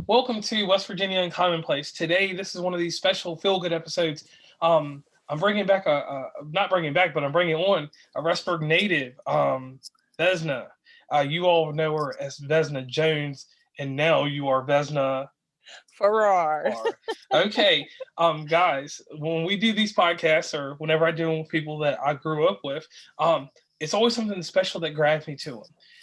Welcome to West Virginia and Commonplace. Today, this is one of these special feel-good episodes. I'm bringing back not bringing back, but I'm bringing on a Rexburg native, Vesna. You all know her as Vesna Jones, and now you are Vesna Farrar. Farr. Okay, guys, when we do these podcasts or whenever I do them with people that I grew up with, it's always something special that grabs me to them.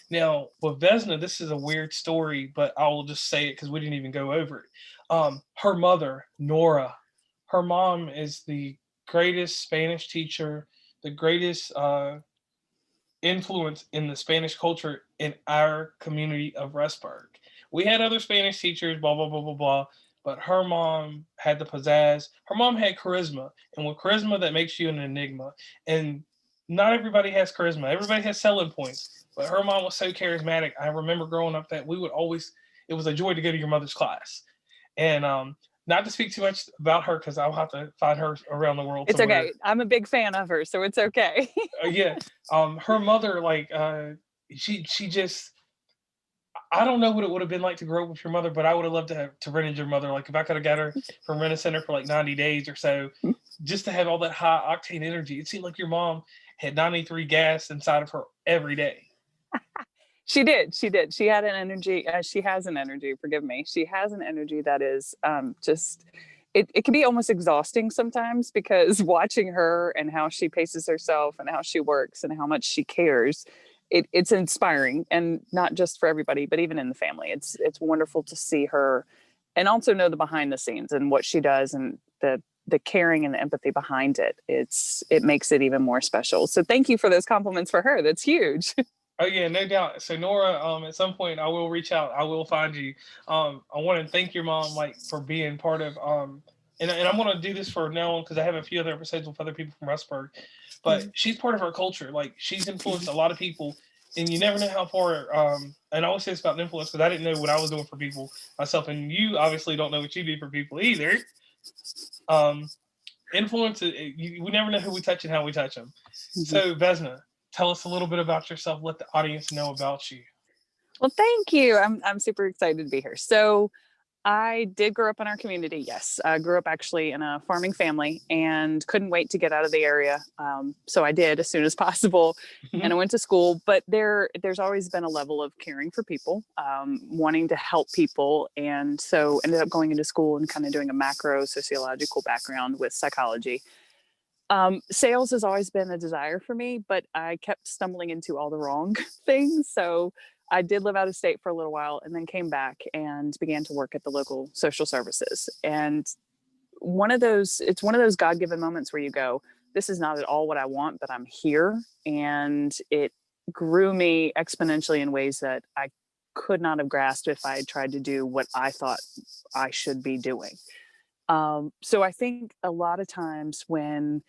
Now, with Vesna, this is a weird story, but I will just say it because we didn't even go over it. Her mother, Nora, her mom is the greatest Spanish teacher, the greatest influence in the Spanish culture in our community of Rexburg. We had other Spanish teachers, blah blah blah blah blah, but her mom had the pizzazz. Her mom had charisma, and with charisma, that makes you an enigma. And not everybody has charisma. Everybody has selling points, but her mom was so charismatic. I remember growing up that we would always. It was a joy to go to your mother's class, and not to speak too much about her because I'll have to find her around the world It's somewhere. okay. I'm a big fan of her, so it's okay. Yeah, her mother she just I don't know what it would have been like to grow up with your mother, but I would have loved to have to rented your mother. Like if I could have got her from Rent a Center for like 90 days or so, just to have all that high octane energy. It seemed like your mom had 93 gas inside of her every day. She did. She did. She had an energy. She has an energy. Forgive me. She has an energy that is just. It can be almost exhausting sometimes because watching her and how she paces herself and how she works and how much she cares, it's inspiring, and not just for everybody, but even in the family. It's wonderful to see her, and also know the behind the scenes and what she does and the caring and the empathy behind it. It makes it even more special. So thank you for those compliments for her. That's huge. Oh yeah, no doubt. So Nora, at some point I will reach out. I will find you. I want to thank your mom like for being part of and I'm gonna do this for now on because I have a few other episodes with other people from Rustburg, but she's part of our culture. Like she's influenced a lot of people, and you never know how far. And I always say this about influence because I didn't know what I was doing for people myself, and you obviously don't know what you do for people either. Um, influence, we never know who we touch and how we touch them. So Vesna, tell us a little bit about yourself. Let the audience know about you. Well, thank you. I'm super excited to be here. So I did grow up in our community. Yes, I grew up actually in a farming family and couldn't wait to get out of the area. So I did as soon as possible, and I went to school. But there's always been a level of caring for people, wanting to help people, and so ended up going into school and kind of doing a macro sociological background with psychology. Sales has always been a desire for me, but I kept stumbling into all the wrong things. So I did live out of state for a little while and then came back and began to work at the local social services. And it's one of those God given moments where you go, this is not at all what I want, but I'm here. And it grew me exponentially in ways that I could not have grasped if I had tried to do what I thought I should be doing. So I think a lot of times when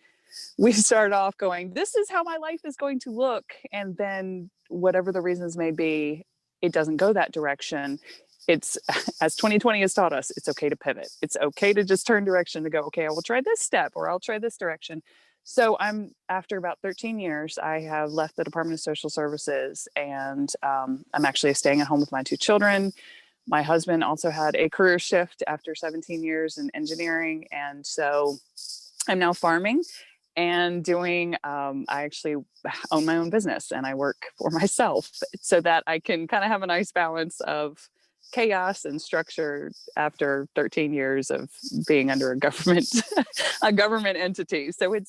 we start off going, this is how my life is going to look, and then whatever the reasons may be, it doesn't go that direction. It's as 2020 has taught us, it's okay to pivot. It's okay to just turn direction, to go, okay, I will try this step or I'll try this direction. So after about 13 years, I have left the Department of Social Services, and I'm actually staying at home with my two children. My husband also had a career shift after 17 years in engineering. And so I'm now farming and doing, I actually own my own business and I work for myself so that I can kind of have a nice balance of chaos and structure after 13 years of being under a government, a government entity. So it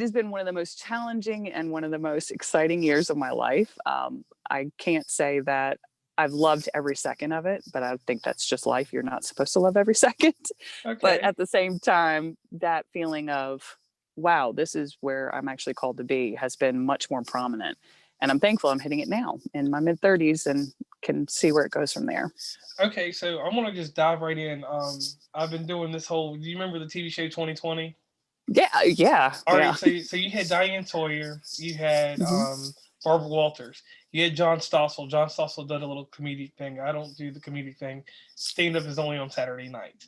has been one of the most challenging and one of the most exciting years of my life. I can't say that I've loved every second of it, but I think that's just life. You're not supposed to love every second. But Okay. at the same time, that feeling of, wow, this is where I'm actually called to be has been much more prominent. And I'm thankful I'm hitting it now in my mid 30s and can see where it goes from there. Okay, so I'm gonna just dive right in. I've been doing this whole. Do you remember the TV show 2020? Yeah, yeah, All right, yeah. so you had Diane Sawyer, you had Hmm. Barbara Walters, you had John Stossel. John Stossel did a little comedic thing. I don't do the comedic thing. Stand up is only on Saturday nights.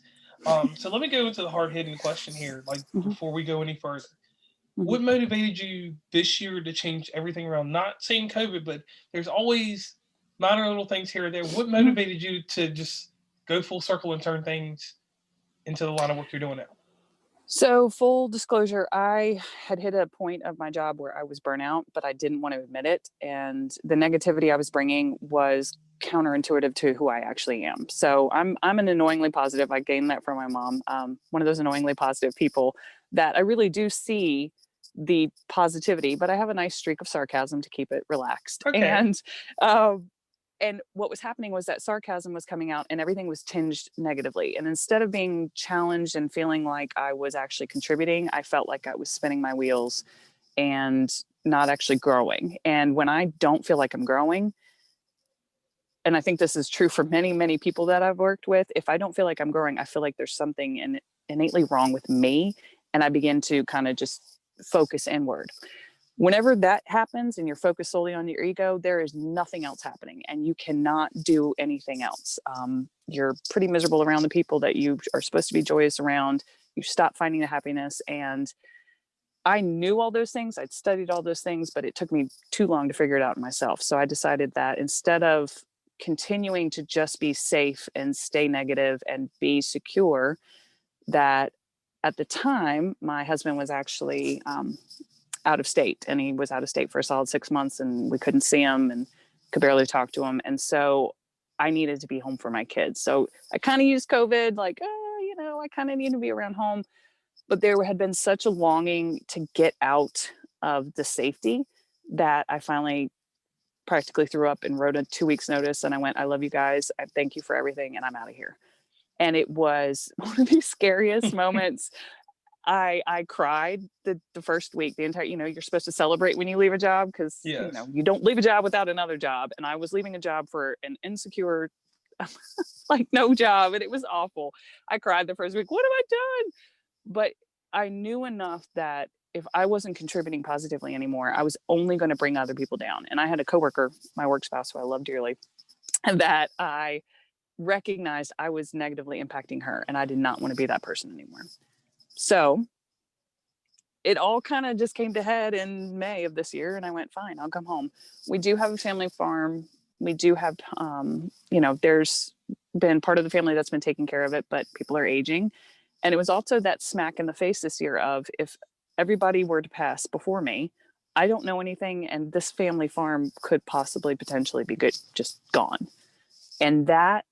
So let me go into the hard hitting question here, like Hmm. before we go any further. Hmm. What motivated you this year to change everything around? Not saying COVID, but there's always minor little things here or there. What Mhm. motivated you to just go full circle and turn things into the line of work you're doing now? So, full disclosure, I had hit a point of my job where I was burnout, but I didn't want to admit it. And the negativity I was bringing was counterintuitive to who I actually am. So, I'm an annoyingly positive. I gained that from my mom. One of those annoyingly positive people that I really do see the positivity, but I have a nice streak of sarcasm to keep it relaxed. Okay. Um, and what was happening was that sarcasm was coming out and everything was tinged negatively, and instead of being challenged and feeling like I was actually contributing, I felt like I was spinning my wheels and not actually growing. And when I don't feel like I'm growing, and I think this is true for many people that I've worked with, if I don't feel like I'm growing, I feel like there's something innately wrong with me, and I begin to kind of just focus inward. Whenever that happens and you're focused solely on your ego, there is nothing else happening and you cannot do anything else. You're pretty miserable around the people that you are supposed to be joyous around. You stop finding the happiness. And I knew all those things. I'd studied all those things, but it took me too long to figure it out myself. So I decided that instead of continuing to just be safe and stay negative and be secure, that at the time, my husband was actually out of state, and he was out of state for a solid 6 months, and we couldn't see him and could barely talk to him. And so I needed to be home for my kids. So I kind of used COVID like, I kind of need to be around home. But there had been such a longing to get out of the safety that I finally practically threw up and wrote a 2 weeks notice. And I went, I love you guys. I thank you for everything. And I'm out of here. And it was one of the scariest moments. I cried the first week, the entire, you're supposed to celebrate when you leave a job because, Yes. you don't leave a job without another job. And I was leaving a job for an insecure, like no job. And it was awful. I cried the first week. What have I done? But I knew enough that if I wasn't contributing positively anymore, I was only going to bring other people down. And I had a coworker, my work spouse, who I love dearly, and that I recognized I was negatively impacting her. And I did not want to be that person anymore. So it all kind of just came to head in May of this year. And I went, fine, I'll come home. We do have a family farm. We do have, there's been part of the family that's been taking care of it, but people are aging. And it was also that smack in the face this year of if everybody were to pass before me, I don't know anything. And this family farm could possibly potentially be good, just gone. And that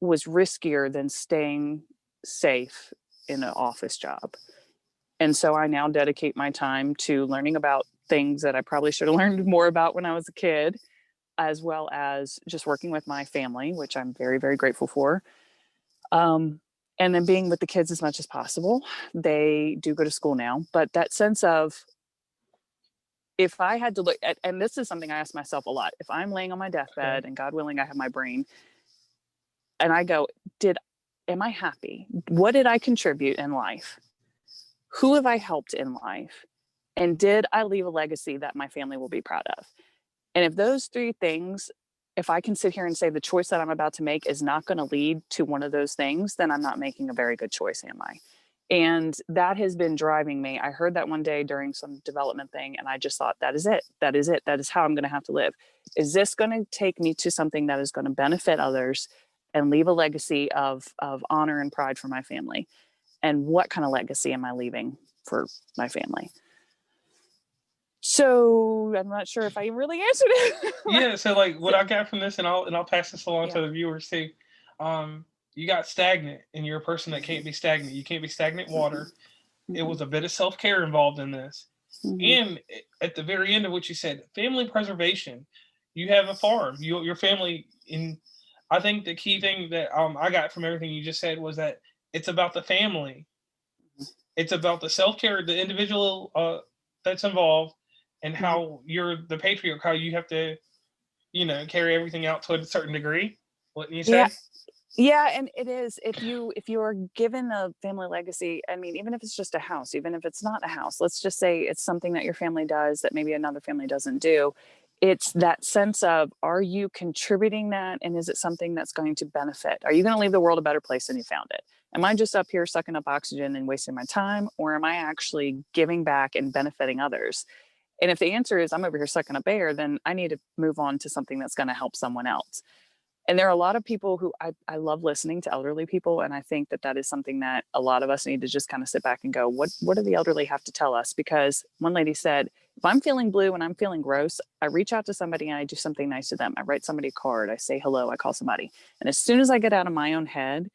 was riskier than staying safe in an office job. And so I now dedicate my time to learning about things that I probably should have learned more about when I was a kid, as well as just working with my family, which I'm very, very grateful for. Um, and then being with the kids as much as possible. They do go to school now, but that sense of if I had to look at, and this is something I ask myself a lot, if I'm laying on my Okay. deathbed and God willing, I have my brain and I go, am I happy? What did I contribute in life? Who have I helped in life? And did I leave a legacy that my family will be proud of? And if those three things, if I can sit here and say the choice that I'm about to make is not going to lead to one of those things, then I'm not making a very good choice, am I? And that has been driving me. I heard that one day during some development thing, and I just thought, that is it. That is it. That is how I'm going to have to live. Is this going to take me to something that is going to benefit others and leave a legacy of honor and pride for my family? And what kind of legacy am I leaving for my family? So I'm not sure if I really answered it. Yeah. So like what So, I got from this, and I'll pass this along yeah. to the viewers too. You got stagnant, and you're a person that can't be stagnant. You can't be stagnant water. It Mm-hmm. was a bit of self care involved in this, Mm-hmm. and at the very end of what you said, family preservation. You have a farm. Your family in. I think the key thing that I got from everything you just said was that it's about the family. It's about the self care, the individual that's involved, and Mm-hmm. how you're the patriarch. How you have to carry everything out to a certain degree. Wouldn't you Yeah. say? Yeah, and it is if you are given a family legacy, I mean, even if it's just a house, even if it's not a house, let's just say it's something that your family does that maybe another family doesn't do. It's that sense of, are you contributing that, and is it something that's going to benefit? Are you going to leave the world a better place than you found it? Am I just up here sucking up oxygen and wasting my time, or am I actually giving back and benefiting others? And if the answer is I'm over here sucking a bear, then I need to move on to something that's going to help someone else. And there are a lot of people who I love listening to elderly people. And I think that that is something that a lot of us need to just kind of sit back and go, what do the elderly have to tell us? Because one lady said, if I'm feeling blue and I'm feeling gross, I reach out to somebody and I do something nice to them. I write somebody a card. I say hello. I call somebody. And as soon as I get out of my own head,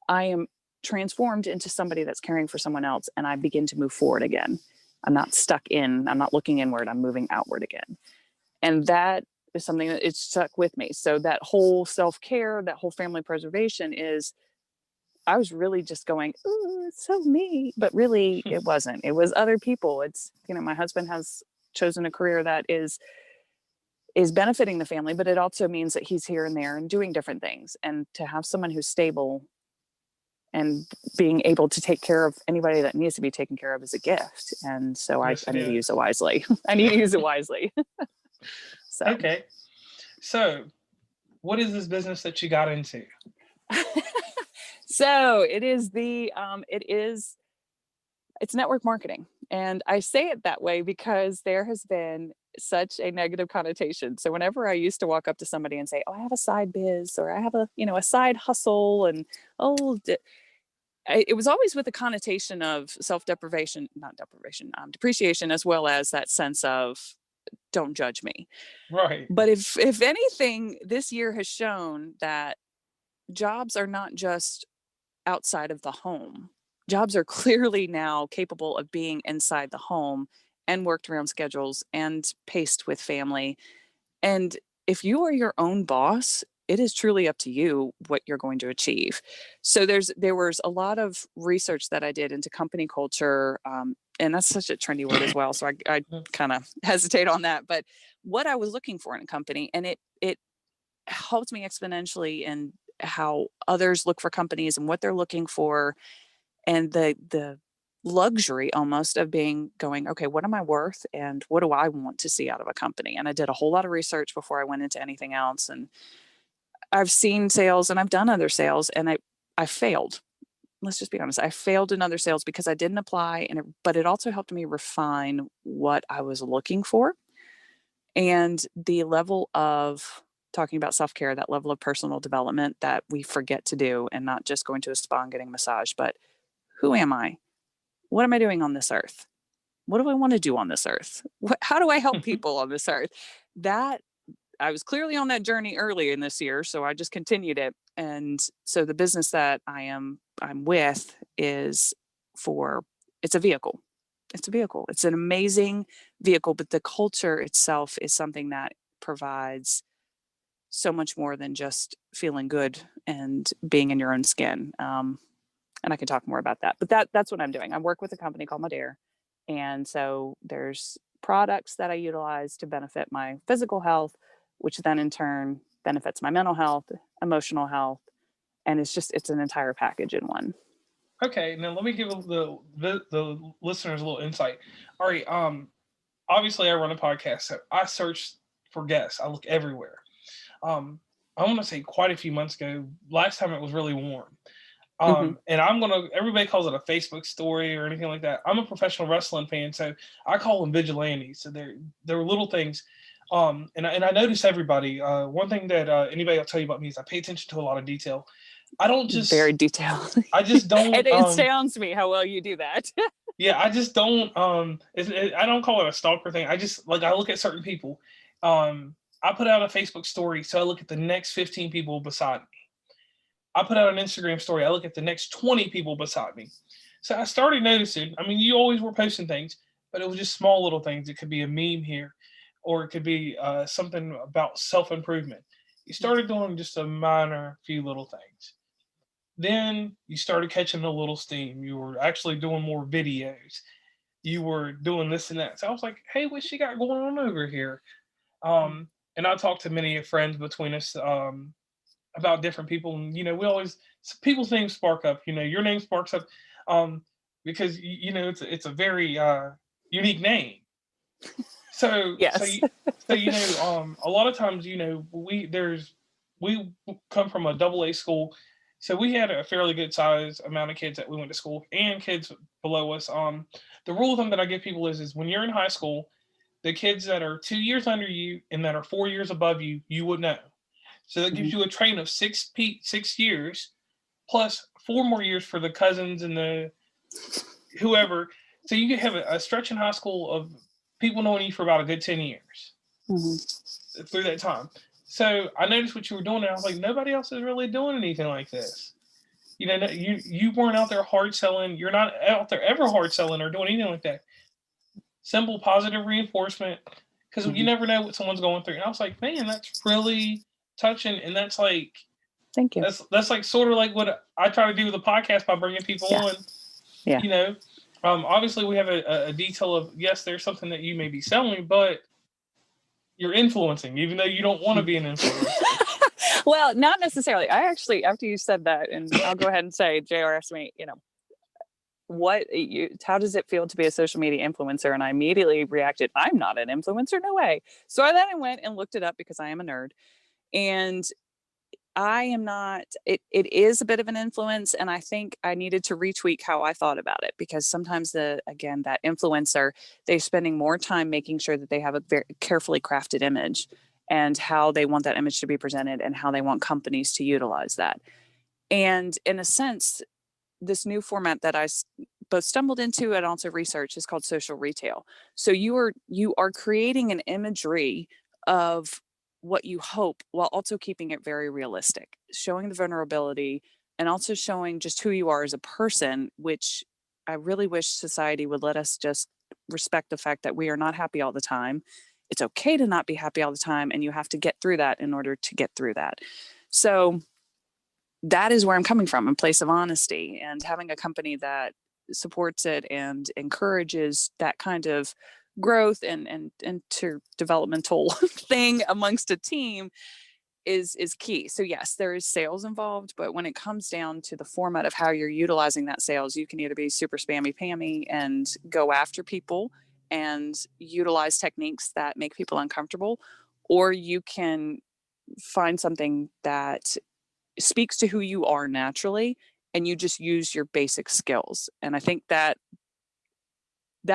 I am transformed into somebody that's caring for someone else. And I begin to move forward again. I'm not stuck in, I'm not looking inward. I'm moving outward again. And that is something that it's stuck with me. So that whole self-care, that whole family preservation is, I was really just going, ooh, it's so me. But really it wasn't. It was other people. It's, you know, my husband has chosen a career that is benefiting the family, but it also means that he's here and there and doing different things. And to have someone who's stable and being able to take care of anybody that needs to be taken care of is a gift. And so Yes, I it need to use it is. wisely. I need to use it wisely. So Okay. So, what is this business that you got into? so it's network marketing. And I say it that way because there has been such a negative connotation. So whenever I used to walk up to somebody and say, "Oh, I have a side biz," or "I have a, you know, a side hustle," and oh, it was always with a connotation of self-deprivation, not deprivation, depreciation, as well as that sense of don't judge me. Right. But if anything, this year has shown that jobs are not just outside of the home. Jobs are clearly now capable of being inside the home and worked around schedules and paced with family. And if you are your own boss, it is truly up to you what you're going to achieve. So there was a lot of research that I did into company culture, and that's such a trendy word as well. So I kind of hesitate on that. But what I was looking for in a company, and it helped me exponentially in how others look for companies and what they're looking for, and the luxury almost of being going, okay, what am I worth and what do I want to see out of a company? And I did a whole lot of research before I went into anything else. And I've seen sales and I've done other sales, and I failed. Let's just be honest. I failed in other sales because I didn't apply, but it also helped me refine what I was looking for. And the level of talking about self-care, that level of personal development that we forget to do, and not just going to a spa and getting a massage, but who am I? What am I doing on this earth? What do I want to do on this earth? How do I help people on this earth? That I was clearly on that journey early in this year, so I just continued it. And so the business that I'm with is for it's a vehicle. It's a vehicle. It's an amazing vehicle, but the culture itself is something that provides so much more than just feeling good and being in your own skin. And I can talk more about that. But that's what I'm doing. I work with a company called Modere, and so there's products that I utilize to benefit my physical health, which then in turn benefits my mental health, emotional health, and it's an entire package in one. Okay. Now let me give the listeners a little insight. All right. Obviously, I run a podcast, so I search for guests. I look everywhere. Um, I want to say quite a few months ago. Last time it was really warm. Hmm. And everybody calls it a Facebook story or anything like that. I'm a professional wrestling fan, so I call them vigilantes. So they're little things. And I notice everybody. One thing that anybody will tell you about me is I pay attention to a lot of detail. I don't Very just, detailed. I just And don't, it sounds to me how well you do that. yeah, I just don't, I don't call it a stalker thing. I just, like, I look at certain people. I put out a Facebook story, so I look at the next 15 people beside me. I put out an Instagram story. I look at the next 20 people beside me. So I started noticing. I mean, you always were posting things, but it was just small little things. It could be a meme here, or it could be something about self improvement. You started doing just a minor few little things. Then you started catching a little steam. You were actually doing more videos. You were doing this and that. So I was like, hey, what she got going on over here? And I talked to many friends between us. About different people, and we always people's names spark up. Your name sparks up, um, because it's a very unique name. So Yes. a lot of times, we come from a double A school, so we had a fairly good size amount of kids that we went to school and kids below us. The rule of thumb that I give people is when you're in high school, the kids that are 2 years under you and that are 4 years above you, you would know. So that gives Mhm. you a train of 6 years plus 4 more years for the cousins and the whoever. So you could have a stretch in high school of people knowing you for about a good 10 years Mhm. through that time. So I noticed what you were doing, and I was like, nobody else is really doing anything like this. You know, you weren't out there hard selling. You're not out there ever hard selling or doing anything like that. Simple positive reinforcement, because you Mhm. never know what someone's going through. And I was like, man, that's really touching, and that's like Thank you. that's like sort of like what I try to do with the podcast by bringing people Yeah. on. Yeah. You know, obviously we have a detail of yes, there's something that you may be selling, but you're influencing, even though you don't want to be an influencer. Well, not necessarily. I actually, after you said that, and I'll go ahead and say, JR asked me, how does it feel to be a social media influencer? And I immediately reacted, I'm not an influencer, no way. So I went and looked it up because I am a nerd. And I am not, it is a bit of an influence. And I think I needed to retweak how I thought about it because sometimes again, that influencer, they're spending more time making sure that they have a very carefully crafted image and how they want that image to be presented and how they want companies to utilize that. And in a sense, this new format that both stumbled into and also researched is called social retail. So you are creating an imagery of what you hope while also keeping it very realistic, showing the vulnerability and also showing just who you are as a person, which I really wish society would let us just respect the fact that we are not happy all the time. It's okay to not be happy all the time, and you have to get through that in order to get through that. So that is where I'm coming from, in place of honesty, and having a company that supports it and encourages that kind of growth and interdevelopmental thing amongst a team is key. So yes, there is sales involved, but when it comes down to the format of how you're utilizing that sales, you can either be super spammy pammy and go after people and utilize techniques that make people uncomfortable, or you can find something that speaks to who you are naturally and you just use your basic skills. And I think that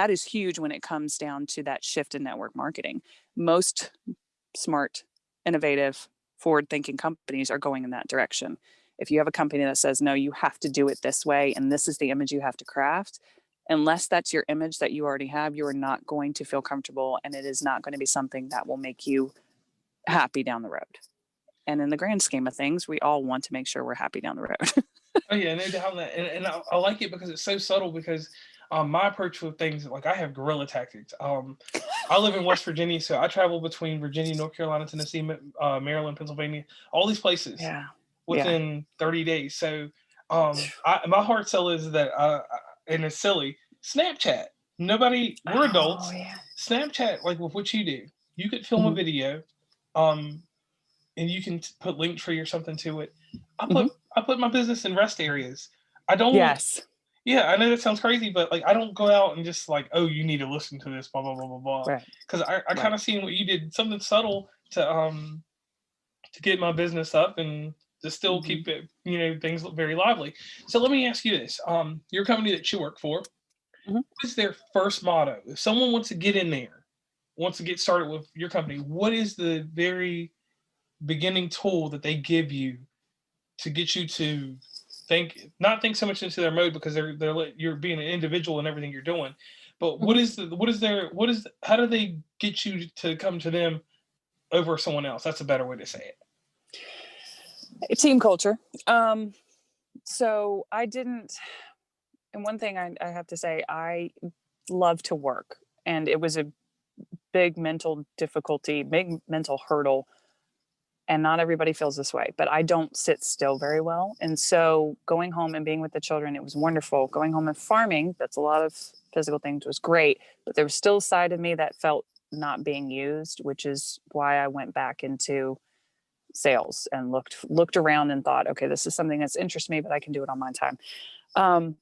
is huge when it comes down to that shift in network marketing. Most smart, innovative, forward thinking companies are going in that direction. If you have a company that says, no, you have to do it this way, and this is the image you have to craft, unless that's your image that you already have, you are not going to feel comfortable. And it is not going to be something that will make you happy down the road. And in the grand scheme of things, we all want to make sure we're happy down the road. Oh yeah, no doubt on that, and I like it because it's so subtle. Because my approach with things like I have guerrilla tactics. I live in West Virginia, so I travel between Virginia, North Carolina, Tennessee, Maryland, Pennsylvania, all these places Yeah. Yeah. within 30 days. So my hard sell is that, and it's silly, Snapchat. Nobody, we're Oh, adults. yeah. Snapchat, like with what you do, you could film a Mhm. video, um, and you can put Linktree or something to it. I Mhm. put I put my business in rest areas. I don't. Yes. Yeah, I know that sounds crazy, but like I don't go out and just like, oh, you need to listen to this, blah blah blah blah blah. Right. Because I kind Right. of seen what you did, something subtle to get my business up and to still Mhm. keep it, things look very lively. So let me ask you this: your company that you work for, Mhm. what is their first motto? If someone wants to get in there, wants to get started with your company, what is the very beginning tool that they give you to get you to not think so much into their mode, because you're being an individual in everything you're doing, but Mhm. how do they get you to come to them over someone else? That's a better way to say it. Team culture. Um, so I didn't, and one thing I have to say, I love to work, and it was a big mental difficulty, big mental hurdle. And not everybody feels this way, but I don't sit still very well. And so going home and being with the children, it was wonderful. Going home and farming, that's a lot of physical things, was great. But there was still a side of me that felt not being used, which is why I went back into sales and looked around and thought, okay, this is something that's interests me, but I can do it on my time. Um,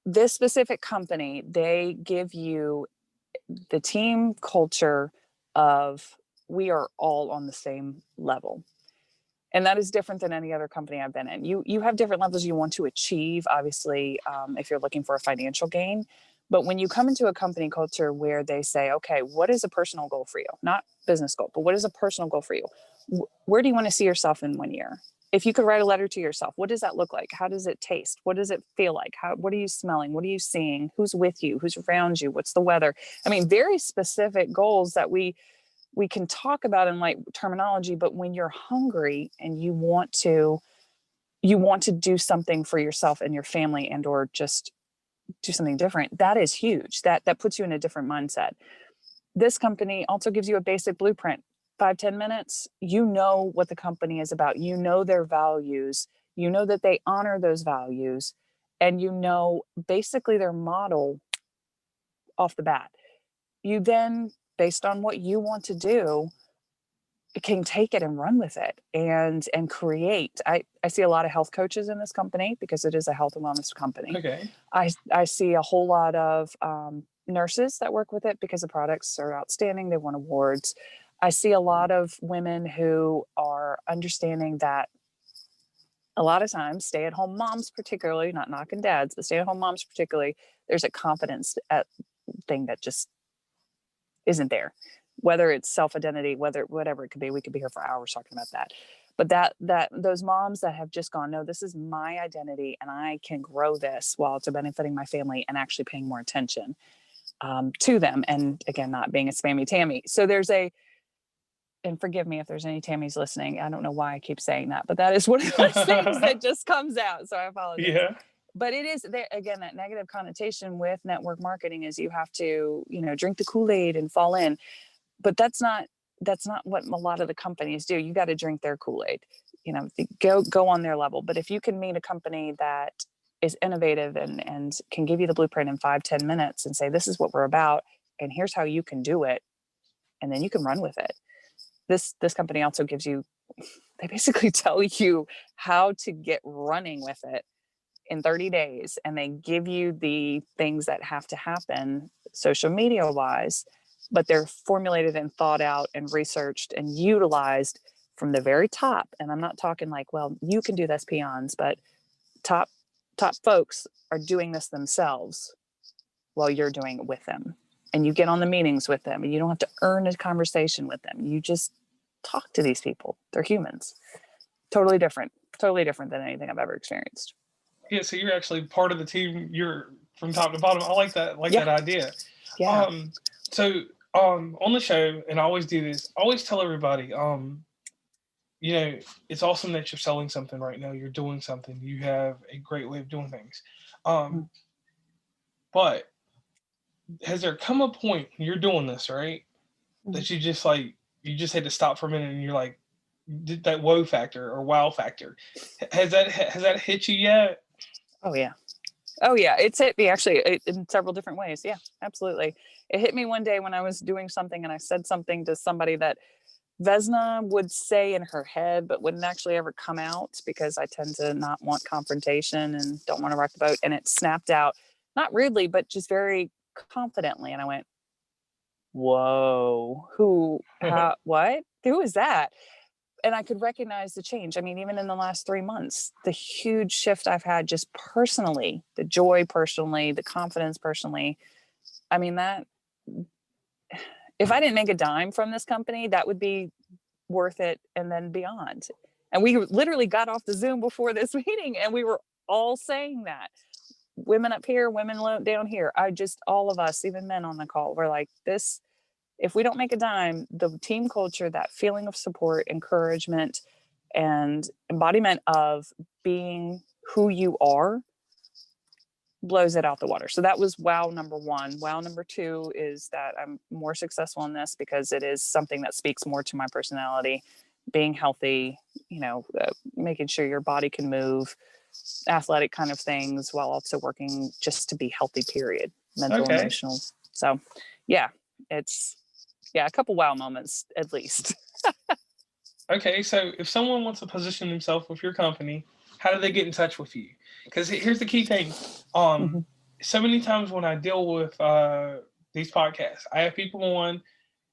this specific company, they give you the team culture of we are all on the same level, and that is different than any other company I've been in. You have different levels you want to achieve, obviously, if you're looking for a financial gain, But when you come into a company culture where they say, okay, what is a personal goal for you? Not business goal, but what is a personal goal for you? Where do you want to see yourself in 1 year? If you could write a letter to yourself, what does that look like? How does it taste? What does it feel like? What are you smelling? What are you seeing? Who's with you? Who's around you? What's the weather? I mean, very specific goals that we can talk about in like terminology, but when you're hungry and you want to do something for yourself and your family, and or just do something different, that is huge. That puts you in a different mindset. This company also gives you a basic blueprint. 5-10 minutes, you know what the company is about, you know their values, you know that they honor those values, and you know basically their model off the bat. You then, based on what you want to do, can take it and run with it and create. I see a lot of health coaches in this company because it is a health and wellness company. Okay. I see a whole lot of nurses that work with it because the products are outstanding. They won awards. I see a lot of women who are understanding that a lot of times stay-at-home moms, particularly, not knocking dads, but stay-at-home moms particularly, there's a confidence thing that just isn't there, whether it's self-identity, whatever it could be. We could be here for hours talking about that. But that those moms that have just gone, no, this is my identity and I can grow this while it's benefiting my family, and actually paying more attention to them, and again, not being a spammy Tammy. So and forgive me if there's any Tammys listening, I don't know why I keep saying that, but that is one of those things that just comes out, so I apologize. Yeah. But it is there again, that negative connotation with network marketing is you have to, drink the Kool-Aid and fall in. But that's not what a lot of the companies do. You got to drink their Kool-Aid, go on their level. But if you can meet a company that is innovative and can give you the blueprint in 5-10 minutes and say, this is what we're about, and here's how you can do it, and then you can run with it. This company also gives you, they basically tell you how to get running with it in 30 days, and they give you the things that have to happen social media wise, but they're formulated and thought out and researched and utilized from the very top. And I'm not talking like, well, you can do this, peons, but top folks are doing this themselves while you're doing it with them. And you get on the meetings with them, and you don't have to earn a conversation with them. You just talk to these people. They're humans. Totally different than anything I've ever experienced. Yeah, so you're actually part of the team. You're from top to bottom. I like that. Yeah. That idea. Yeah. So on the show, and I always do this. I always tell everybody, it's awesome that you're selling something right now. You're doing something. You have a great way of doing things. Mm. But has there come a point when you're doing this, right, Mm. that you just had to stop for a minute and you're like, did that whoa factor or wow factor? Has that hit you yet? Oh yeah. Oh yeah. It's hit me actually in several different ways. Yeah, absolutely. It hit me one day when I was doing something and I said something to somebody that Vesna would say in her head, but wouldn't actually ever come out because I tend to not want confrontation and don't want to rock the boat. And it snapped out, not rudely, but just very confidently. And I went, whoa, what? Who is that? And I could recognize the change. I mean, even in the last 3 months, the huge shift I've had just personally, the joy personally, the confidence personally. I mean, that if I didn't make a dime from this company, that would be worth it and then beyond. And we literally got off the Zoom before this meeting and we were all saying that. Women up here, women down here. All of us, even men on the call, were like, this, if we don't make a dime, the team culture, that feeling of support, encouragement, and embodiment of being who you are blows it out the water. So that was wow number one. Wow number two is that I'm more successful in this because it is something that speaks more to my personality, being healthy, making sure your body can move, athletic kind of things, while also working just to be healthy, period, mental, Okay. emotional. So yeah, it's a couple wow moments at least. Okay, so if someone wants to position themselves with your company, how do they get in touch with you? Because here's the key thing. Mhm. So many times when I deal with these podcasts, I have people on,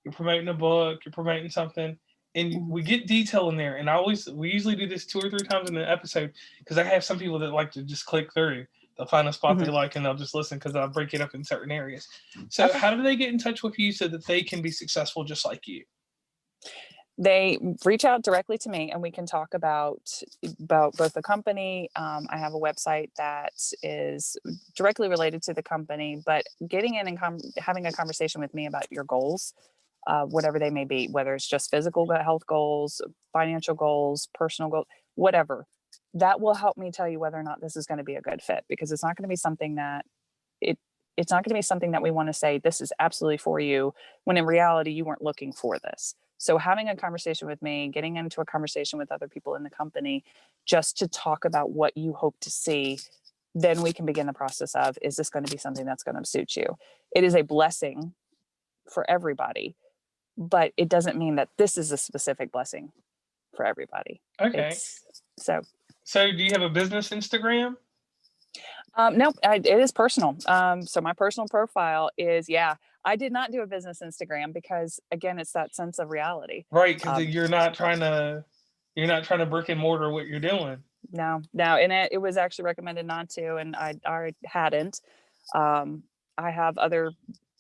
you're promoting a book, you're promoting something, and Mhm. we get detail in there. And we usually do this 2 or 3 times in an episode because I have some people that like to just click through. They'll find a spot they Mhm. like and they'll just listen because I'll break it up in certain areas. So, Okay. how do they get in touch with you so that they can be successful just like you? They reach out directly to me and we can talk about both the company. I have a website that is directly related to the company, but getting in and having a conversation with me about your goals, whatever they may be, whether it's just physical health goals, financial goals, personal goals, whatever, that will help me tell you whether or not this is going to be a good fit, because it's not going to be something that it it's not going to be something that we want to say this is absolutely for you, when in reality you weren't looking for this. So having a conversation with me, getting into a conversation with other people in the company, just to talk about what you hope to see, then we can begin the process of, is this going to be something that's going to suit you? It is a blessing for everybody, but it doesn't mean that this is a specific blessing for everybody. Okay. It's so So, do you have a business Instagram? Nope, it is personal. So my personal profile is, yeah, I did not do a business Instagram because again, it's that sense of reality. Right, because Um, you're not trying to brick and mortar what you're doing. no, no, and it was actually recommended not to, and I hadn't. Um, I have other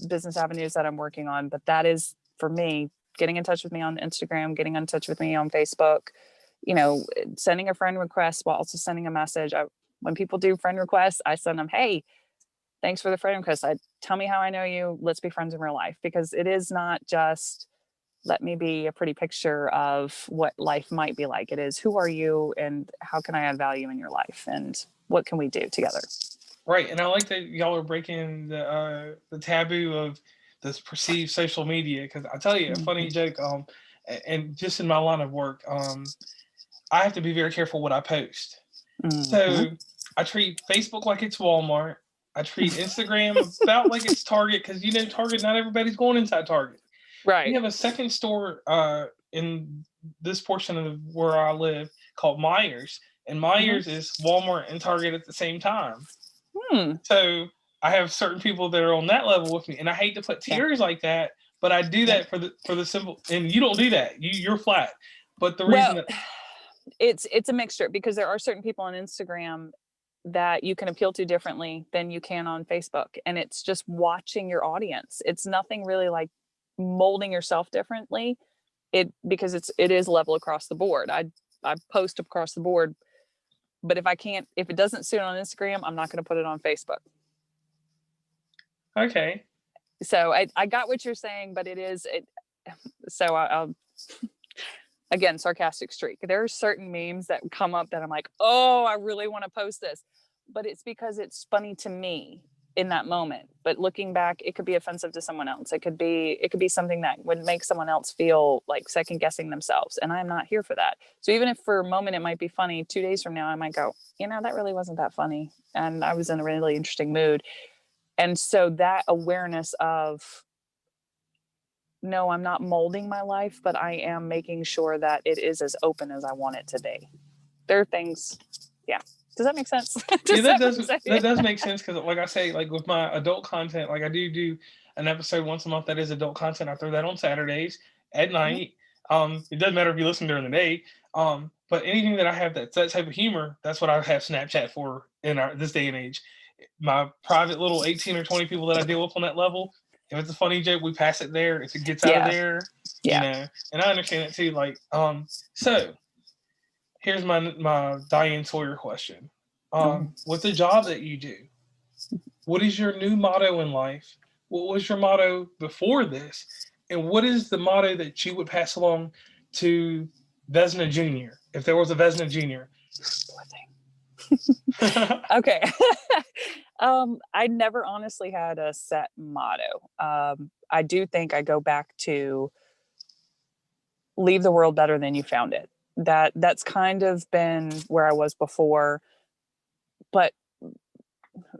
business avenues that I'm working on, but that is for me, getting in touch with me on Instagram, getting in touch with me on Facebook, sending a friend request while also sending a message. When people do friend requests, I send them, hey, thanks for the friend request. Tell me how I know you. Let's be friends in real life, because it is not just let me be a pretty picture of what life might be like. It is, who are you and how can I add value in your life and what can we do together? Right, and I like that y'all are breaking the taboo of this perceived social media. Because I tell you a funny Mhm. joke. And just in my line of work, I have to be very careful what I post. Mhm. So I treat Facebook like it's Walmart. I treat Instagram about like it's Target, because Target. Not everybody's going inside Target. We Right. have a second store in this portion of where I live called Myers, and Mhm. Myers is Walmart and Target at the same time. Hmm. So I have certain people that are on that level with me, and I hate to put Yeah. tiers like that, but I do Yep. that for the simple. And you don't do that. You're flat. But the reason Well, that it's a mixture, because there are certain people on Instagram that you can appeal to differently than you can on Facebook. And it's just watching your audience. It's nothing really like molding yourself differently. Because it is level across the board. I post across the board, but if it doesn't suit on Instagram, I'm not going to put it on Facebook. okay, So I got what you're saying, but it is it. So I'll again, sarcastic streak. There are certain memes that come up that I'm like, oh, I really want to post this, but it's because it's funny to me in that moment. But looking back, it could be offensive to someone else. It could be something that would make someone else feel like second guessing themselves, and I'm not here for that. So even if for a moment it might be funny, 2 days from now I might go, that really wasn't that funny, and I was in a really interesting mood. And so that awareness of, no, I'm not molding my life, but I am making sure that it is as open as I want it to be. There are things, yeah. Does that make sense? yeah, Does that make sense? that does make sense, because like I say, like with my adult content, like I do an episode once a month that is adult content. I throw that on Saturdays at Mhm. night. It doesn't matter if you listen during the day. But anything that I have that's that type of humor, that's what I have Snapchat for in this day and age. My private little 18 or 20 people that I deal with on that level, if it's a funny joke, we pass it there. If it gets out of Yeah, there, yeah. and I understand it too. Like, so here's my Diane Sawyer question. Oh. With the job that you do, what is your new motto in life? What was your motto before this? And what is the motto that you would pass along to Vesna Jr. if there was a Vesna Jr.? Poor thing. Okay. I never honestly had a set motto. I do think I go back to leave the world better than you found it. That's kind of been where I was before, but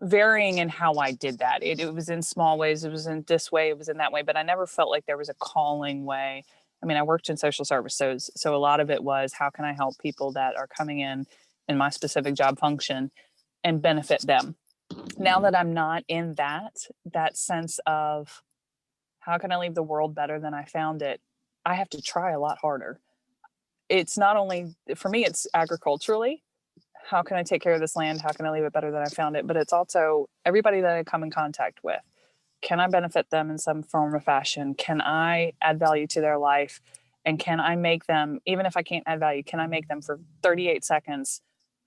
varying in how I did that. It was in small ways, it was in this way, it was in that way, but I never felt like there was a calling way. I mean, I worked in social services, so a lot of it was, how can I help people that are coming in my specific job function and benefit them. Now that I'm not in that sense of how can I leave the world better than I found it, I have to try a lot harder. It's not only for me, it's agriculturally. how can I take care of this land? How can I leave it better than I found it? But it's also everybody that I come in contact with. Can I benefit them in some form or fashion? Can I add value to their life? And can I make them, even if I can't add value, can I make them for 38 seconds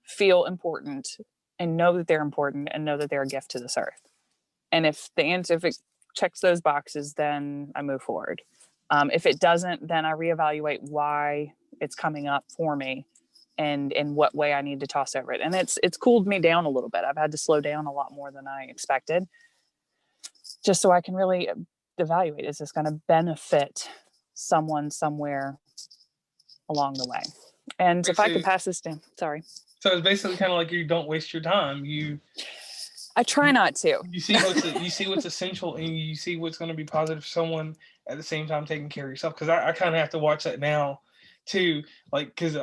feel important and know that they're important and know that they're a gift to this earth? And if the answer, if it checks those boxes, then I move forward. If it doesn't, then I reevaluate why it's coming up for me and in what way I need to toss over it. And it's cooled me down a little bit. I've had to slow down a lot more than I expected, just so I can really evaluate, is this going to benefit someone somewhere along the way? And if I could pass this down, sorry. So it's basically kind of like you don't waste your time. I try not to. You see what's essential, and you see what's going to be positive for someone at the same time taking care of yourself. Because I kind of have to watch that now too, like because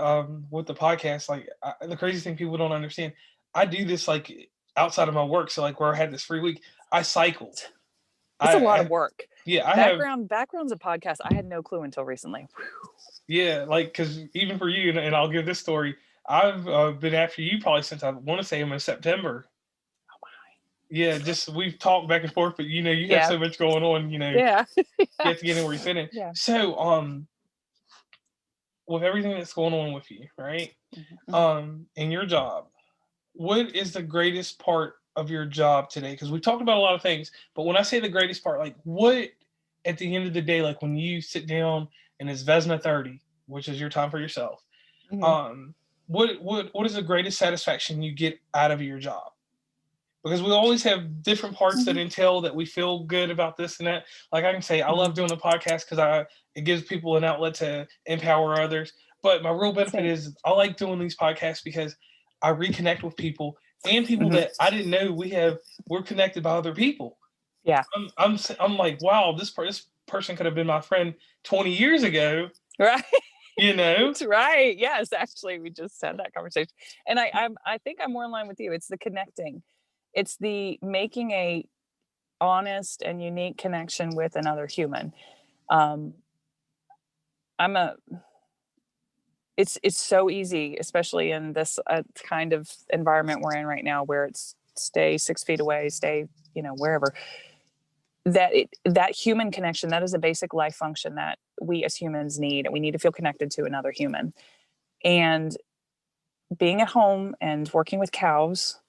with the podcast, like the crazy thing people don't understand, I do this like outside of my work. So like where I had this free week, I cycle. It's a lot of work. Yeah, I backgrounds of podcasts. I had no clue until recently. Yeah, like because even for you, and I'll give this story. I've been after you probably since I want to say in September. Oh my. Yeah, just we've talked back and forth, but you have so much going on. Yeah. You have to get in where you fit in. Yeah. So with everything that's going on with you, right? In your job, what is the greatest part of your job today? Because we talked about a lot of things, but when I say the greatest part, like what at the end of the day, like when you sit down and it's Vesna 30, which is your time for yourself, what is the greatest satisfaction you get out of your job? Because we always have different parts that entail that we feel good about this and that. Like I can say, I love doing the podcast because it gives people an outlet to empower others. But my real benefit is I like doing these podcasts because I reconnect with people and people that I didn't know we're connected by other people. Yeah. I'm like, wow, this person could have been my friend 20 years ago. Right. That's right. Yes, actually, we just had that conversation, and I think I'm more in line with you. It's the connecting, it's the making a honest and unique connection with another human. It's so easy, especially in this kind of environment we're in right now, where it's stay 6 feet away, stay wherever. That human connection, that is a basic life function that we as humans need. We need to feel connected to another human. And being at home and working with cows,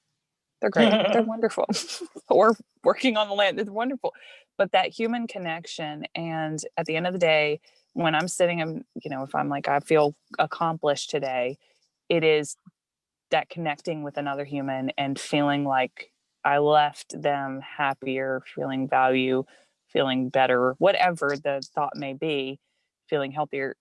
they're great. They're wonderful. Or working on the land, they're wonderful. But that human connection, and at the end of the day, when I'm sitting and, if I'm like, I feel accomplished today, it is that connecting with another human and feeling like I left them happier, feeling value, feeling better, whatever the thought may be, feeling healthier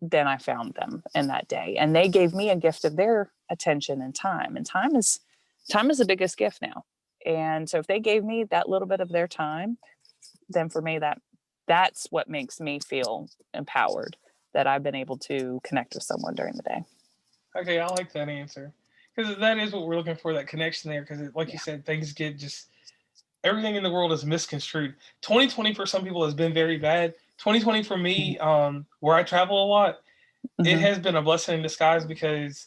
than I found them in that day. And they gave me a gift of their attention and time. And time is the biggest gift now. And so if they gave me that little bit of their time, then for me that's what makes me feel empowered, that I've been able to connect with someone during the day. Okay, I like that answer because that is what we're looking for, that connection there. Because, like you said, things get just everything in the world is misconstrued. 2020 for some people has been very bad. 2020 for me, where I travel a lot, it has been a blessing in disguise because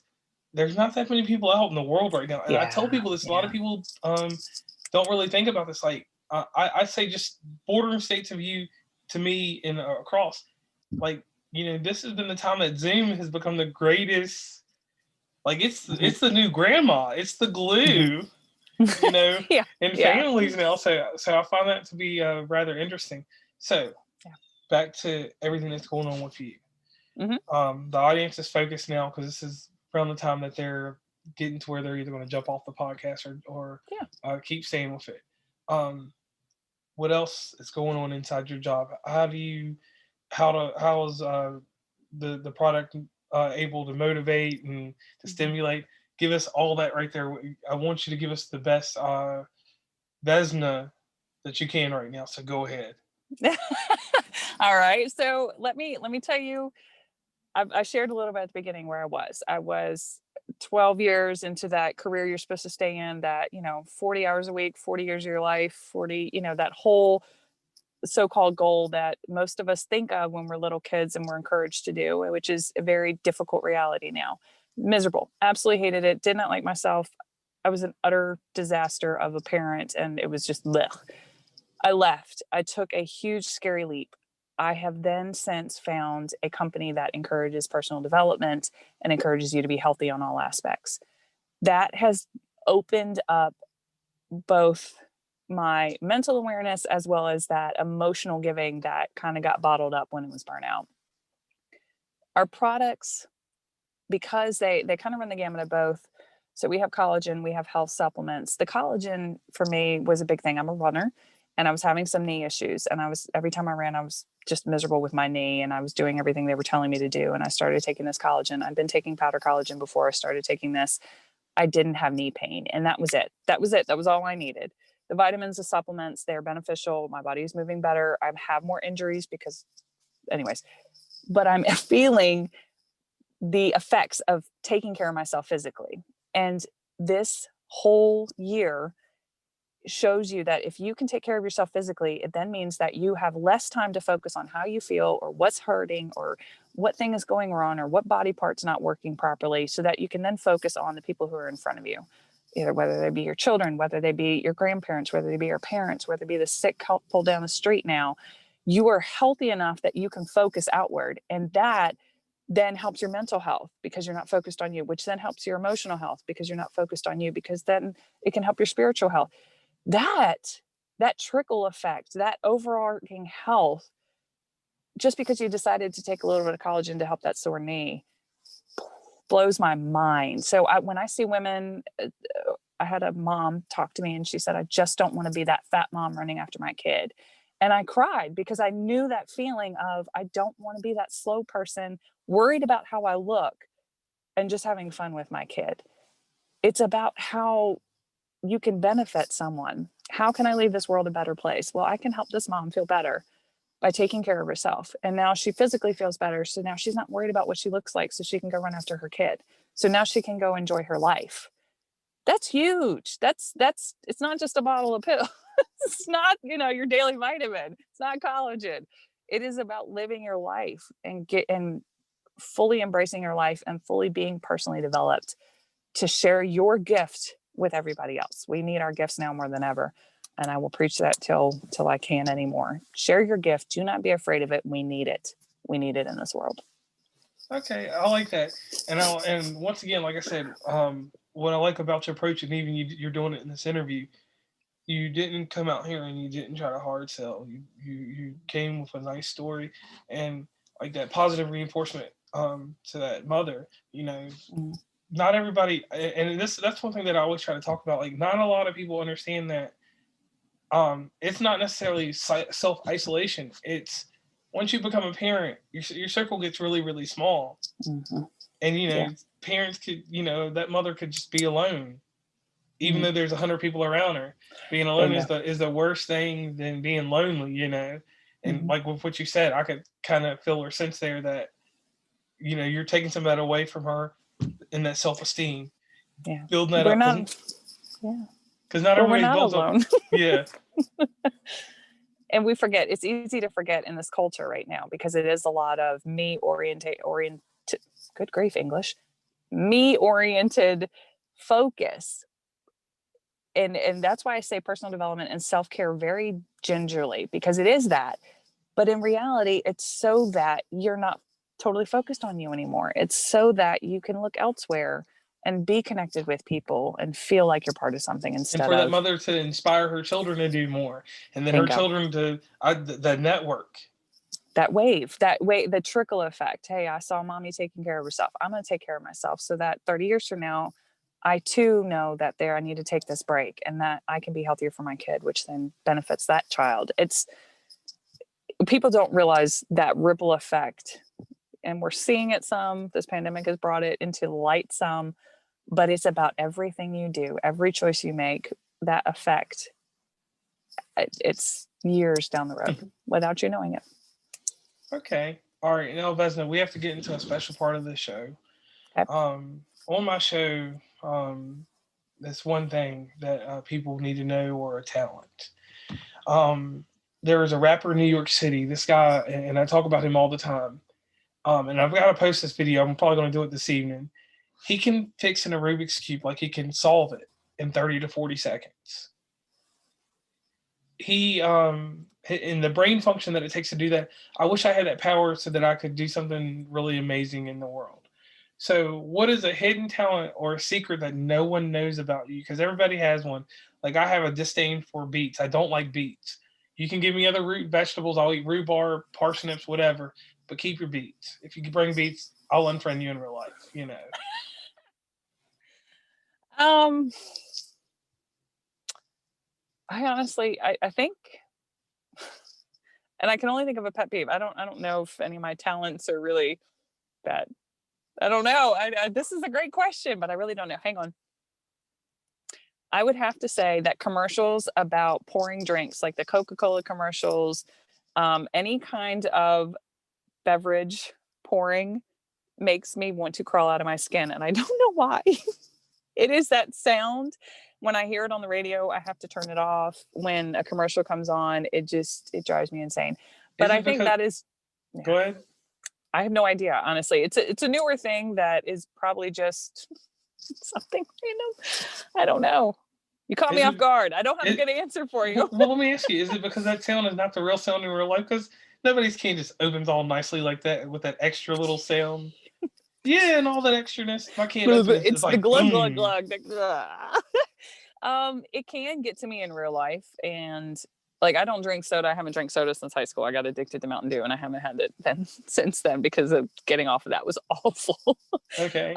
there's not that many people out in the world right now. And I tell people this, a lot of people don't really think about this. Like I say, just bordering states of you to me and across, like this has been the time that Zoom has become the greatest. Like it's the new grandma. It's the glue, in families now. So I find that to be rather interesting. So back to everything that's going on with you. The audience is focused now because this is around the time that they're getting to where they're either going to jump off the podcast or keep staying with it. What else is going on inside your job? How is the product able to motivate and to stimulate? Give us all that right there. I want you to give us the best Vesna that you can right now. So go ahead. All right. So let me tell you, I shared a little bit at the beginning where I was 12 years into that career you're supposed to stay in, that 40 hours a week, 40 years of your life, 40, that whole so-called goal that most of us think of when we're little kids and we're encouraged to do, which is a very difficult reality now. Miserable. Absolutely hated it. Did not like myself. I was an utter disaster of a parent, and it was just blech. I left. I took a huge, scary leap. I have then since found a company that encourages personal development and encourages you to be healthy on all aspects. That has opened up both my mental awareness as well as that emotional giving that kind of got bottled up when it was burnout. Our products, because they kind of run the gamut of both. So we have collagen, we have health supplements. The collagen for me was a big thing. I'm a runner and I was having some knee issues, and every time I ran I was just miserable with my knee, and I was doing everything they were telling me to do, and I started taking this collagen. I'd been taking powder collagen before I started taking this. I didn't have knee pain, and that was it. That was it. That was all I needed. The vitamins, the supplements, they're beneficial. My body is moving better. I have more injuries because anyways, but I'm feeling the effects of taking care of myself physically. And this whole year shows you that if you can take care of yourself physically, it then means that you have less time to focus on how you feel or what's hurting or what thing is going wrong or what body part's not working properly, so that you can then focus on the people who are in front of you, either whether they be your children, whether they be your grandparents, whether they be your parents, whether they be the sick couple down the street. Now you are healthy enough that you can focus outward, and that then helps your mental health because you're not focused on you, which then helps your emotional health because you're not focused on you, because then it can help your spiritual health. That trickle effect, that overarching health, just because you decided to take a little bit of collagen to help that sore knee, blows my mind. So when I see women, I had a mom talk to me and she said, I just don't want to be that fat mom running after my kid. And I cried because I knew that feeling of, I don't want to be that slow person worried about how I look and just having fun with my kid. It's about how you can benefit someone. How can I leave this world a better place? Well, I can help this mom feel better by taking care of herself. And now she physically feels better. So now she's not worried about what she looks like. So she can go run after her kid. So now she can go enjoy her life. That's huge. It's not just a bottle of pills. It's not, your daily vitamin. It's not collagen. It is about living your life and fully embracing your life and fully being personally developed to share your gift with everybody else. We need our gifts now more than ever. And I will preach that till I can't anymore. Share your gift. Do not be afraid of it. We need it. We need it in this world. Okay, I like that. And once again, like I said, what I like about your approach, and even you're doing it in this interview, you didn't come out here and you didn't try to hard sell. You came with a nice story, and like that positive reinforcement to that mother. Mm. Not everybody, and that's one thing that I always try to talk about. Like, not a lot of people understand that it's not necessarily self isolation. It's once you become a parent, your circle gets really really small, Mm-hmm. and Yeah. parents could, that mother could just be alone, even Mm-hmm. though there's 100 people around her. Being alone Bingo. is the worst thing than being lonely. And Mm-hmm. like with what you said, I could kind of feel or sense there that you're taking some of that away from her in that self esteem, Yeah. building that We're up, not. Yeah. because not Well, we're everybody not builds up. alone. Yeah. And we forget. It's easy to forget in this culture right now because it is a lot of me oriented. Good grief, English. Me oriented focus. And that's why I say personal development and self-care very gingerly, because it is that. But in reality, it's so that you're not totally focused on you anymore. It's so that you can look elsewhere and be connected with people and feel like you're part of something And instead for that of mother to inspire her children to do more, and then her bingo. children to the network. That way, the trickle effect. Hey, I saw mommy taking care of herself. I'm going to take care of myself so that 30 years from now, I too know that I need to take this break and that I can be healthier for my kid, which then benefits that child. It's people don't realize that ripple effect, and we're seeing it some. This pandemic has brought it into light some, but it's about everything you do, every choice you make, that effect. It's years down the road without you knowing it. Okay. All right. Now, Vesna, we have to get into a special part of this show. Okay. On my show, that's one thing that people need to know, or a talent. Um, there is a rapper in New York City. This guy, and I talk about him all the time. And I've got to post this video. I'm probably going to do it this evening. he can fix a Rubik's Cube like he can solve it in 30 to 40 seconds. He in the brain function that it takes to do that, I wish I had that power so that I could do something really amazing in the world. So what is a hidden talent or a secret that no one knows about you? Because everybody has one. Like I have a disdain for beets. I don't like beets. You can give me other root vegetables, I'll eat rhubarb, parsnips, whatever, but keep your beets. If you can bring beets, I'll unfriend you in real life. Um, I honestly, I think, and I can only think of a pet peeve. I don't know if any of my talents are really that. I don't know. This is a great question, but I really don't know. Hang on. I would have to say that commercials about pouring drinks, like the Coca-Cola commercials, any kind of beverage pouring makes me want to crawl out of my skin. And I don't know why. It is that sound. When I hear it on the radio, I have to turn it off. When a commercial comes on, it drives me insane. But Is I it think because that is, go yeah, ahead. I have no idea. Honestly, it's a newer thing that is probably just something random. I don't know. You caught me Is off it guard. I don't have a it good answer for you. well, let me ask you, is it because that sound is not the real sound in real life? Because nobody's can just opens all nicely like that with that extra little sound. Yeah, and all that extraness. My can opens, it's It's the like glug glug boom. glug. It can get to me in real life, and like I don't drink soda. I haven't drank soda since high school. I got addicted to Mountain Dew, and I haven't had it then since then because of getting off of that was awful. Okay.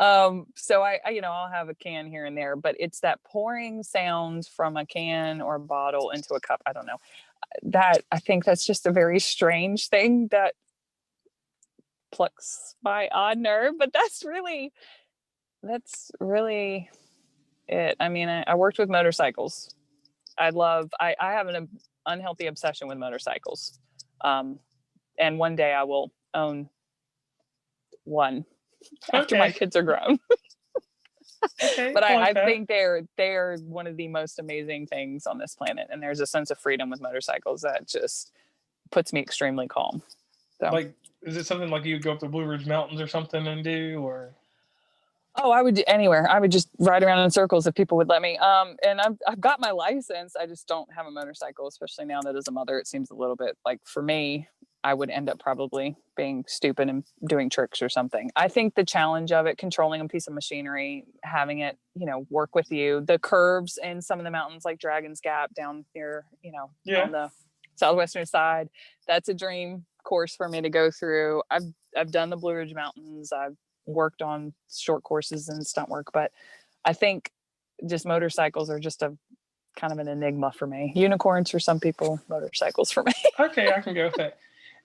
So I'll have a can here and there, but it's that pouring sound from a can or a bottle into a cup. I don't know. That I think that's just a very strange thing that plucks my odd nerve, but that's really it. I mean, I worked with motorcycles. I have an unhealthy obsession with motorcycles. Um, and one day I will own one after my Okay. kids are grown. Okay. But I like I that. think they're one of the most amazing things on this planet. And there's a sense of freedom with motorcycles that just puts me extremely calm. So Like, is it something like you would go up the Blue Ridge Mountains or something and do, or oh, I would do anywhere. I would just ride around in circles if people would let me. And I've got my license. I just don't have a motorcycle, especially now that as a mother, it seems a little bit like for me, I would end up probably being stupid and doing tricks or something. I think the challenge of it, controlling a piece of machinery, having it, work with you, the curves in some of the mountains like Dragon's Gap down here, yeah? on the southwestern side, that's a dream course for me to go through. I've done the Blue Ridge Mountains. I've worked on short courses and stunt work, but I think just motorcycles are just a kind of an enigma for me. Unicorns for some people, motorcycles for me. Okay, I can go with that.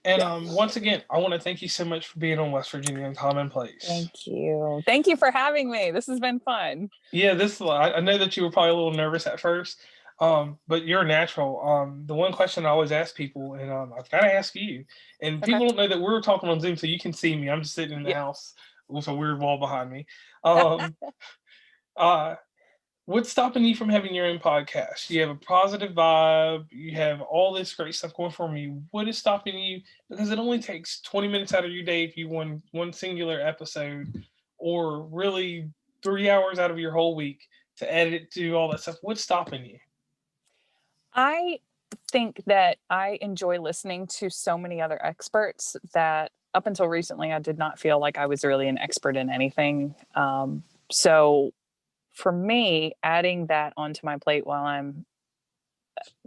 And Yeah. once again, I want to thank you so much for being on West Virginia and Commonplace. Thank you. Thank you for having me. This has been fun. Yeah, I know that you were probably a little nervous at first, but you're a natural. The one question I always ask people, and I've got to ask you, and Okay. people don't know that we're talking on Zoom, so you can see me. I'm just sitting in the Yeah. house with a weird wall behind me. Um, uh, what's stopping you from having your own podcast? You have a positive vibe. You have all this great stuff going for you. What is stopping you? Because it only takes 20 minutes out of your day if you want one singular episode, or really 3 hours out of your whole week to edit, do all that stuff. What's stopping you? I think that I enjoy listening to so many other experts that up until recently, I did not feel like I was really an expert in anything. So for me, adding that onto my plate while I'm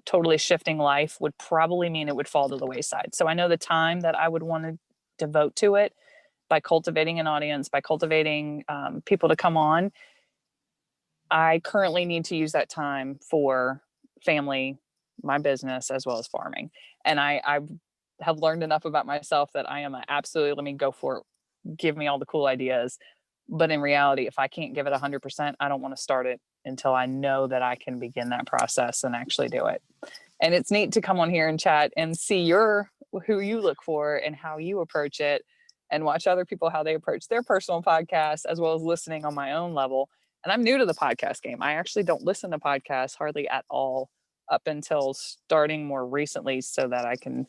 totally shifting life would probably mean it would fall to the wayside. So I know the time that I would want to devote to it by cultivating an audience, by cultivating people to come on. I currently need to use that time for family, my business, as well as farming. And I have learned enough about myself that I am absolutely, let me go for it. Give me all the cool ideas. But in reality, if I can't give it 100%, I don't want to start it until I know that I can begin that process and actually do it. And it's neat to come on here and chat and see who you look for and how you approach it, and watch other people how they approach their personal podcasts, as well as listening on my own level. And I'm new to the podcast game. I actually don't listen to podcasts hardly at all up until starting more recently so that I can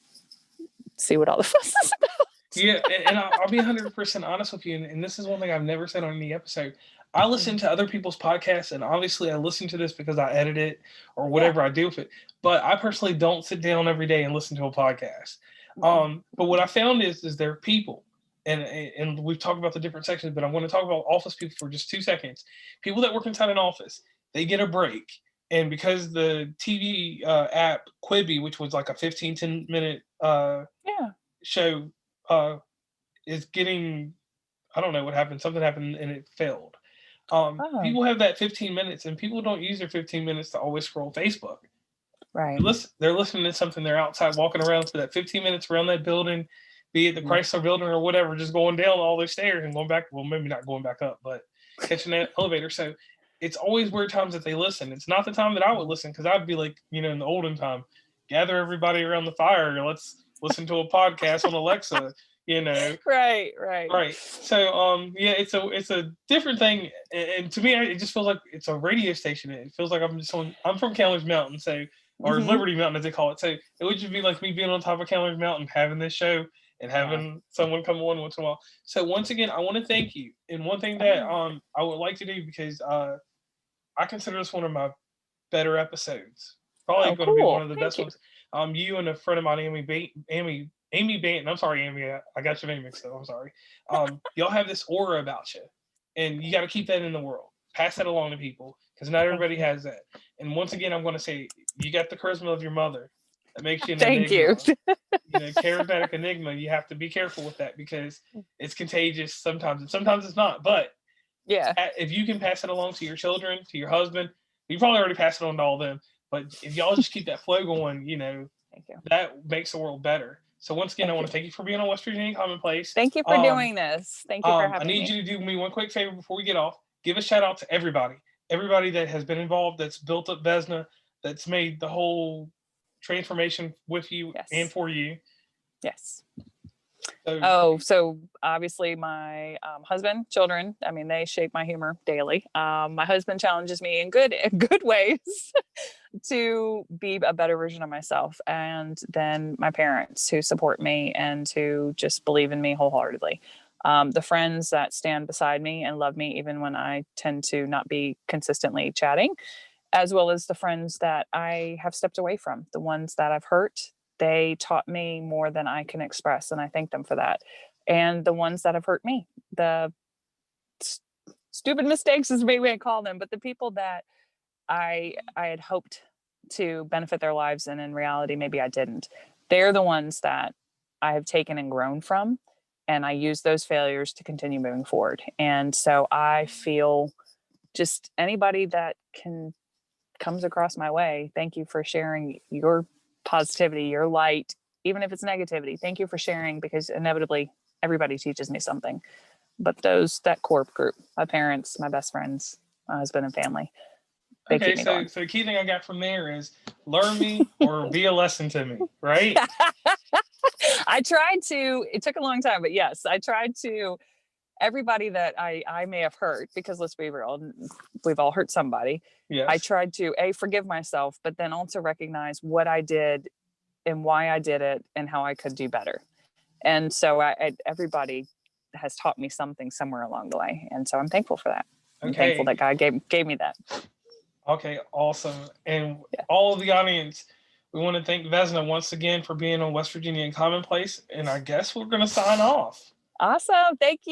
see what all the fuss is about. Yeah, and I'll be 100% honest with you, and this is one thing I've never said on any episode. I listen to other people's podcasts, and obviously I listen to this because I edit it or Yeah. whatever I do with it. But I personally don't sit down every day and listen to a podcast. But what I found is there are people, and we've talked about the different sections, but I'm going to talk about office people for just 2 seconds. People that work inside an office, they get a break, and because the TV app Quibi, which was like a 10-minute Yeah. show, uh, is getting, I don't know what happened. Something happened and it failed. Oh, People have that 15 minutes, and people don't use their 15 minutes to always scroll Facebook. right. They're listening to something. They're outside walking around for that 15 minutes around that building, be it the Mhm. Chrysler building or whatever, just going down all those stairs and going back. Well, maybe not going back up, but catching that elevator. So it's always weird times that they listen. It's not the time that I would listen, because I'd be like, in the olden time, gather everybody around the fire. Let's listen to a podcast on Alexa. You know, Right, right. Right. So yeah, it's a different thing, and to me, it just feels like it's a radio station. It feels like I'm from Callers Mountain, so, or Hmm. Liberty Mountain as they call it. So it would just be like me being on top of Callers Mountain, having this show and Yeah. having someone come on once in a while. So once again, I want to thank you. And one thing that Oh, I would like to do, because I consider this one of my better episodes. Probably oh, going to be one cool. of the Thank best you. ones. You and a friend of mine, Amy Banton. I'm sorry, Amy. I got your name mixed up. I'm sorry. Y'all have this aura about you, and you got to keep that in the world. Pass that along to people, because not Thank everybody you. has that. And once again, I'm going to say, you got the charisma of your mother. That makes you an Thank you. enigma. Charismatic enigma. You have to be careful with that, because it's contagious sometimes, and sometimes it's not. But Yeah. if you can pass it along to your children, to your husband, you probably already passed it on to all of them. But if y'all just keep that flow going, Thank you. that makes the world better. So once again, I Thank want you. to thank you for being on West Virginia Commonplace. Thank you for doing this. Thank you for I having need me. you to do me one quick favor before we get off. Give a shout out to everybody that has been involved, that's built up Vesna, that's made the whole transformation with you and Yes. for you. Yes. So Oh, so obviously my husband, children, I mean, they shape my humor daily. My husband challenges me in good ways to be a better version of myself. And then my parents, who support me and who just believe in me wholeheartedly. The friends that stand beside me and love me, even when I tend to not be consistently chatting, as well as the friends that I have stepped away from, the ones that I've hurt. They taught me more than I can express, and I thank them for that. And the ones that have hurt me, the stupid mistakes, is maybe I call them, but the people that I had hoped to benefit their lives, and in reality, maybe I didn't. They're the ones that I have taken and grown from, and I use those failures to continue moving forward. And so I feel, just anybody that can comes across my way, thank you for sharing your positivity, your light, even if it's negativity. Thank you for sharing, because inevitably everybody teaches me something. But that core group, my parents, my best friends, my husband and family, they okay, keep me so going. so the key thing I got from there is learn me or be a lesson to me, right? I tried to, it took a long time, but yes, I tried to, everybody that I may have hurt, because let's be real, we've all hurt somebody. I Yes. tried to forgive myself, but then also recognize what I did and why I did it and how I could do better. And so everybody has taught me something somewhere along the way, and so I'm thankful for that. I'm thankful that Okay. God gave me that. Okay, awesome. And Yeah. all of the audience, we want to thank Vesna once again for being on West Virginia and Commonplace. And I guess we're going to sign off. Awesome. Thank you.